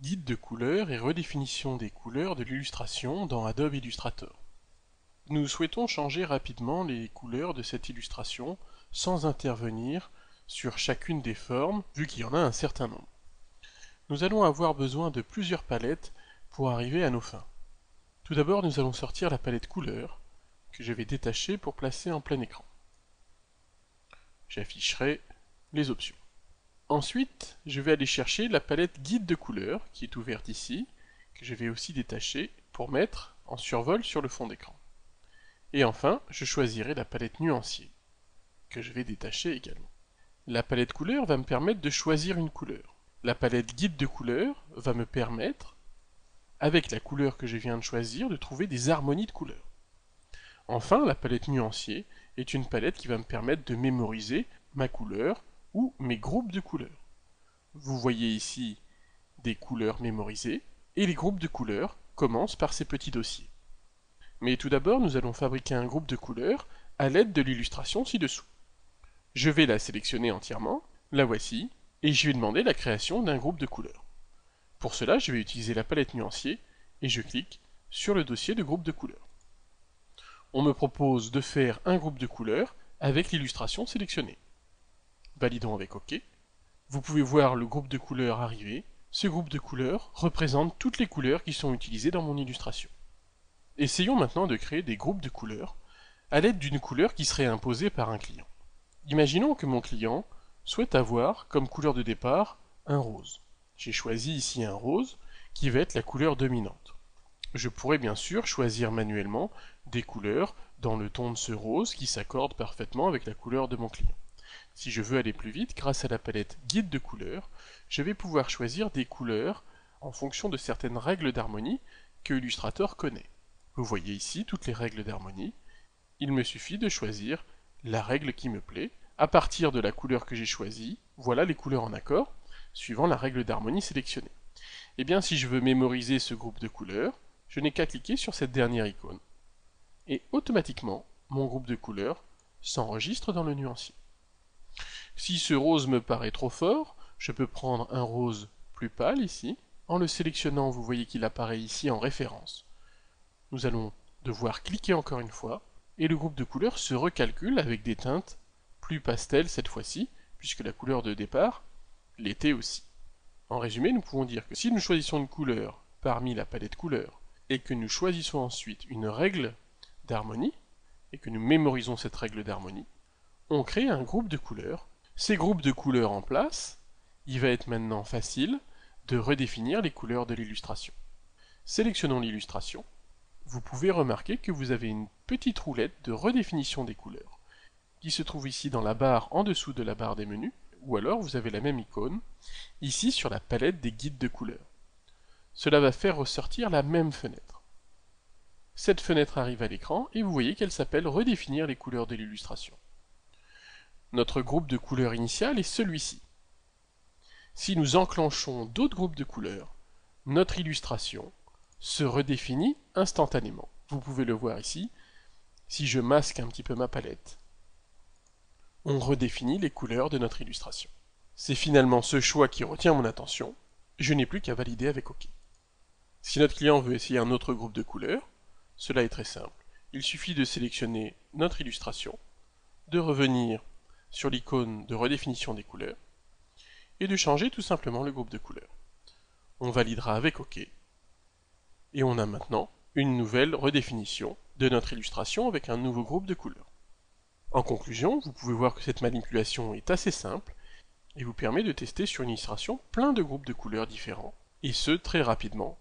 Guide de couleurs et redéfinition des couleurs de l'illustration dans Adobe Illustrator. Nous souhaitons changer rapidement les couleurs de cette illustration sans intervenir sur chacune des formes, vu qu'il y en a un certain nombre. Nous allons avoir besoin de plusieurs palettes pour arriver à nos fins. Tout d'abord, nous allons sortir la palette couleurs, que je vais détacher pour placer en plein écran. J'afficherai les options. Ensuite, je vais aller chercher la palette guide de couleurs, qui est ouverte ici, que je vais aussi détacher pour mettre en survol sur le fond d'écran. Et enfin, je choisirai la palette nuancier, que je vais détacher également. La palette couleurs va me permettre de choisir une couleur. La palette guide de couleurs va me permettre, avec la couleur que je viens de choisir, de trouver des harmonies de couleurs. Enfin, la palette nuancier est une palette qui va me permettre de mémoriser ma couleur ou mes groupes de couleurs. Vous voyez ici des couleurs mémorisées, et les groupes de couleurs commencent par ces petits dossiers. Mais tout d'abord, nous allons fabriquer un groupe de couleurs à l'aide de l'illustration ci-dessous. Je vais la sélectionner entièrement, la voici, et je vais demander la création d'un groupe de couleurs. Pour cela, je vais utiliser la palette nuancier, et je clique sur le dossier de groupe de couleurs. On me propose de faire un groupe de couleurs avec l'illustration sélectionnée. Validons avec OK. Vous pouvez voir le groupe de couleurs arriver. Ce groupe de couleurs représente toutes les couleurs qui sont utilisées dans mon illustration. Essayons maintenant de créer des groupes de couleurs à l'aide d'une couleur qui serait imposée par un client. Imaginons que mon client souhaite avoir comme couleur de départ un rose. J'ai choisi ici un rose qui va être la couleur dominante. Je pourrais bien sûr choisir manuellement des couleurs dans le ton de ce rose qui s'accordent parfaitement avec la couleur de mon client. Si je veux aller plus vite, grâce à la palette guide de couleurs, je vais pouvoir choisir des couleurs en fonction de certaines règles d'harmonie que Illustrator connaît. Vous voyez ici toutes les règles d'harmonie. Il me suffit de choisir la règle qui me plaît. À partir de la couleur que j'ai choisie, voilà les couleurs en accord, suivant la règle d'harmonie sélectionnée. Et bien si je veux mémoriser ce groupe de couleurs, je n'ai qu'à cliquer sur cette dernière icône. Et automatiquement, mon groupe de couleurs s'enregistre dans le nuancier. Si ce rose me paraît trop fort, je peux prendre un rose plus pâle ici. En le sélectionnant, vous voyez qu'il apparaît ici en référence. Nous allons devoir cliquer encore une fois, et le groupe de couleurs se recalcule avec des teintes plus pastel cette fois-ci, puisque la couleur de départ l'était aussi. En résumé, nous pouvons dire que si nous choisissons une couleur parmi la palette couleurs, et que nous choisissons ensuite une règle d'harmonie, et que nous mémorisons cette règle d'harmonie, on crée un groupe de couleurs. Ces groupes de couleurs en place, il va être maintenant facile de redéfinir les couleurs de l'illustration. Sélectionnons l'illustration. Vous pouvez remarquer que vous avez une petite roulette de redéfinition des couleurs, qui se trouve ici dans la barre en dessous de la barre des menus, ou alors vous avez la même icône, ici sur la palette des guides de couleurs. Cela va faire ressortir la même fenêtre. Cette fenêtre arrive à l'écran et vous voyez qu'elle s'appelle Redéfinir les couleurs de l'illustration. Notre groupe de couleurs initial est celui-ci. Si nous enclenchons d'autres groupes de couleurs, notre illustration se redéfinit instantanément. Vous pouvez le voir ici. Si je masque un petit peu ma palette, on redéfinit les couleurs de notre illustration. C'est finalement ce choix qui retient mon attention. Je n'ai plus qu'à valider avec OK. Si notre client veut essayer un autre groupe de couleurs, cela est très simple. Il suffit de sélectionner notre illustration, de revenir sur l'icône de redéfinition des couleurs, et de changer tout simplement le groupe de couleurs. On validera avec OK, et on a maintenant une nouvelle redéfinition de notre illustration avec un nouveau groupe de couleurs. En conclusion, vous pouvez voir que cette manipulation est assez simple, et vous permet de tester sur une illustration plein de groupes de couleurs différents, et ce très rapidement,